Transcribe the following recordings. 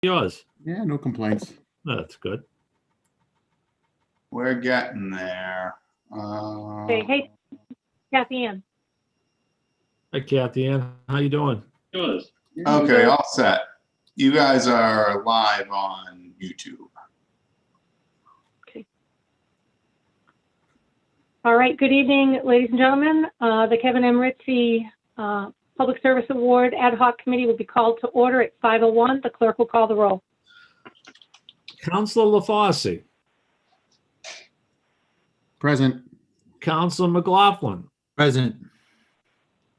yours? Yeah, no complaints. That's good. We're getting there. Hey, Kathy Ann. Hi, Kathy Ann. How you doing? Yeah. Okay, all set. You guys are live on YouTube. Okay. All right. Good evening, ladies and gentlemen. The Kevin M. Ritcey Public Service Award Ad Hoc Committee will be called to order at 5:01. The clerk will call the roll. Councilor LaFosse, Present. Councilor McLaughlin, Present.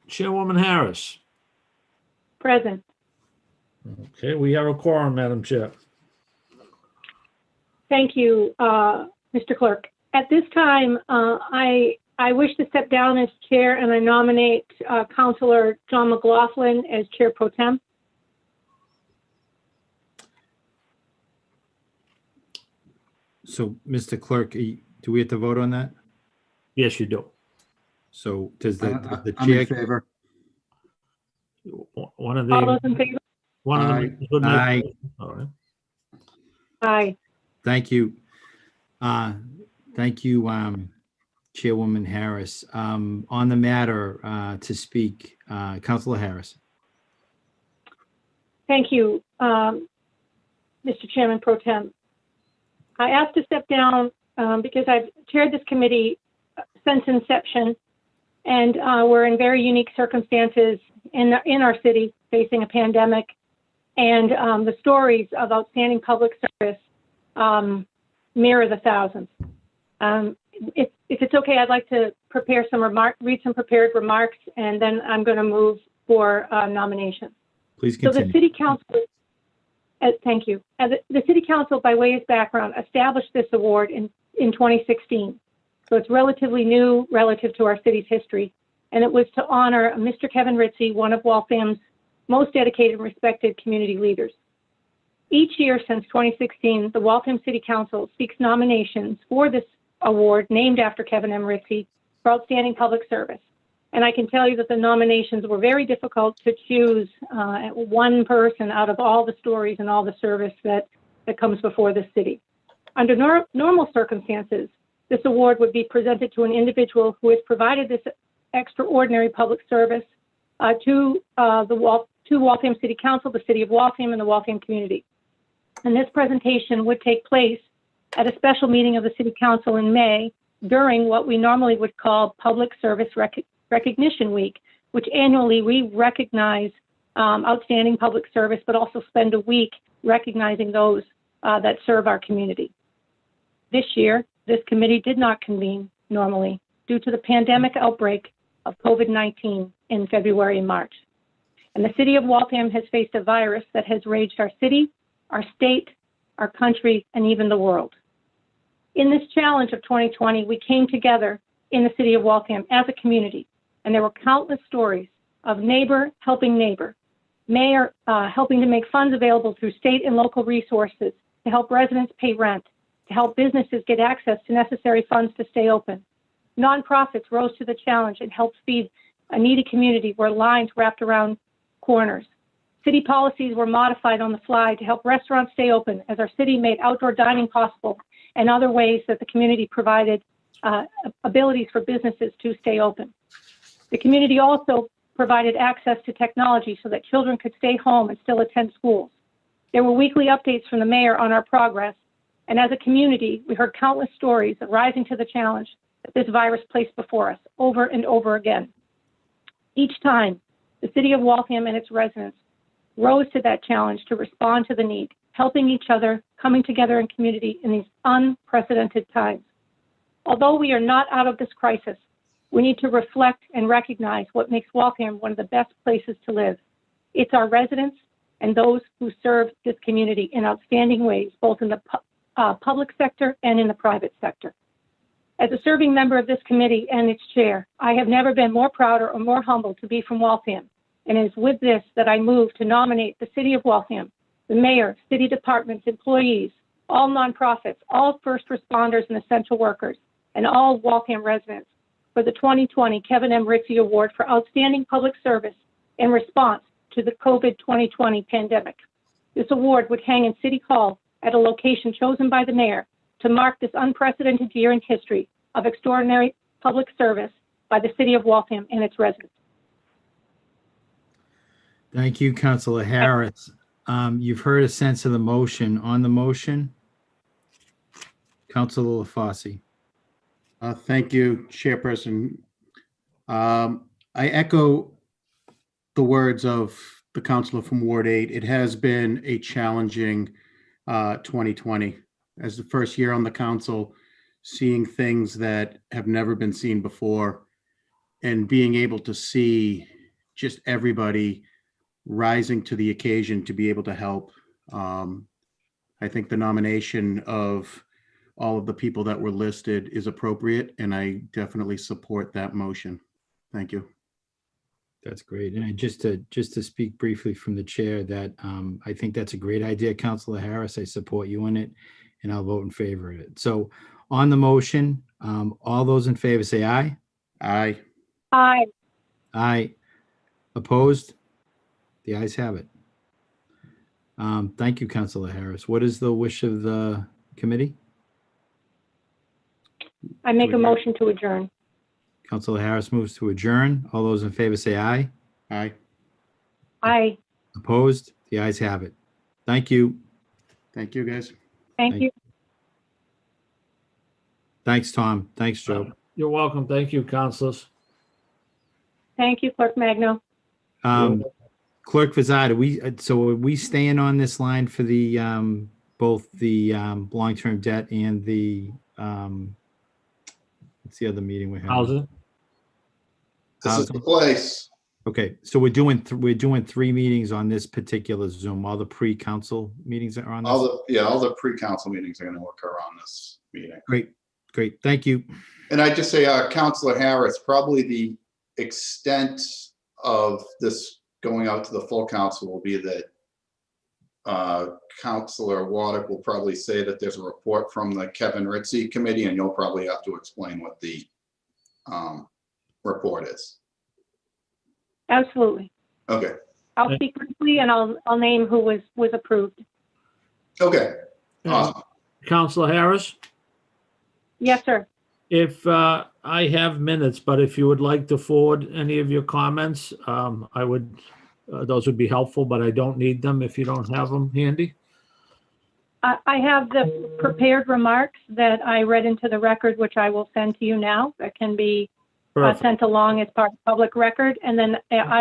Chairwoman Harris. Present. Okay, we have a quorum, Madam Chair. Thank you, Mr. Clerk. At this time, I wish to step down as chair, and I nominate Councilor John McLaughlin as chair pro tem. So, Mr. Clerk, do we have to vote on that? Yes, you do. So does the I'm in chair? favor. One of All those the, in favor? one of Aye. the. Aye. All right. Aye. Thank you. Thank you, Chairwoman Harris. On the matter to speak, Councilor Harris. Thank you, Mr. Chairman Pro Tem. I asked to step down because I've chaired this committee since inception, and we're in very unique circumstances in our city facing a pandemic, and the stories of outstanding public service mirror the thousands. If it's okay, I'd like to read some prepared remarks, and then I'm going to move for nomination. Please So continue. the City Council, thank you. The City Council, by way of background, established this award in 2016. So it's relatively new relative to our city's history. And it was to honor Mr. Kevin Ritcey, one of Waltham's most dedicated and respected community leaders. Each year since 2016, the Waltham City Council seeks nominations for this award named after Kevin M. Ritcey for outstanding public service. And I can tell you that the nominations were very difficult to choose one person out of all the stories and all the service that comes before the city. Under normal circumstances, this award would be presented to an individual who has provided this extraordinary public service to Waltham City Council, the City of Waltham, and the Waltham community. And this presentation would take place at a special meeting of the City Council in May during what we normally would call Public Service Recognition Week, which annually we recognize outstanding public service, but also spend a week recognizing those that serve our community. This year, this committee did not convene normally due to the pandemic outbreak of COVID-19 in February and March. And the City of Waltham has faced a virus that has raged our city, our state, our country, and even the world. In this challenge of 2020, we came together in the City of Waltham as a community, and there were countless stories of neighbor helping neighbor, mayor helping to make funds available through state and local resources to help residents pay rent, to help businesses get access to necessary funds to stay open. Nonprofits rose to the challenge and helped feed a needy community where lines wrapped around corners. City policies were modified on the fly to help restaurants stay open as our city made outdoor dining possible and other ways that the community provided abilities for businesses to stay open. The community also provided access to technology so that children could stay home and still attend schools. There were weekly updates from the mayor on our progress, and as a community, we heard countless stories of rising to the challenge that this virus placed before us over and over again. Each time, the City of Waltham and its residents rose to that challenge to respond to the need, helping each other, coming together in community in these unprecedented times. Although we are not out of this crisis, we need to reflect and recognize what makes Waltham one of the best places to live. It's our residents and those who serve this community in outstanding ways, both in the public sector and in the private sector. As a serving member of this committee and its chair, I have never been more prouder or more humbled to be from Waltham. And it is with this that I move to nominate the City of Waltham, the mayor, city departments, employees, all nonprofits, all first responders and essential workers, and all Waltham residents for the 2020 Kevin M. Ritcey Award for Outstanding Public Service in response to the COVID-2020 pandemic. This award would hang in City Hall at a location chosen by the mayor to mark this unprecedented year in history of extraordinary public service by the city of Waltham and its residents. Thank you, Councilor Harris. You've heard a sense of the motion. On the motion, Councilor LaFosse. Thank you, Chairperson. I echo the words of the councilor from Ward 8. It has been a challenging 2020. As the first year on the council, seeing things that have never been seen before and being able to see just everybody rising to the occasion to be able to help. I think the nomination of all of the people that were listed is appropriate, and I definitely support that motion. Thank you. That's great. And just to speak briefly from the chair, that I think that's a great idea, Councilor Harris. I support you in it, and I'll vote in favor of it. So on the motion, all those in favor say aye. Aye. Aye. Aye. Opposed? The ayes have it. Thank you, Councilor Harris. What is the wish of the committee? I make a motion to adjourn. Councilor Harris moves to adjourn. All those in favor say aye. Aye. Aye. Opposed? The ayes have it. Thank you. Thank you, guys. Thank Thank you. Thanks, Tom. Thanks, Joe. You're welcome. Thank you, councilors. Thank you, Clerk Magno. Clerk Vazada, are we staying on this line for the both the long-term debt and the what's the other meeting we have? Housing. This is the place. Okay, so we're doing 3 meetings on this particular Zoom. All the pre-council meetings are on this. All the pre-council meetings are going to occur on this meeting. Great. Thank you. And I just say, Councilor Harris, probably the extent of this going out to the full council will be that Councilor Waddick will probably say that there's a report from the Kevin Ritcey committee, and you'll probably have to explain what the report is. Absolutely. Okay. I'll speak briefly and I'll name who was approved. Okay. Awesome. Councilor Harris, Yes, sir. if I have minutes, but if you would like to forward any of your comments, I would, those would be helpful, but I don't need them if you don't have them handy. I have the prepared remarks that I read into the record, which I will send to you now. That can be Perfect. sent along as part of public record. And then I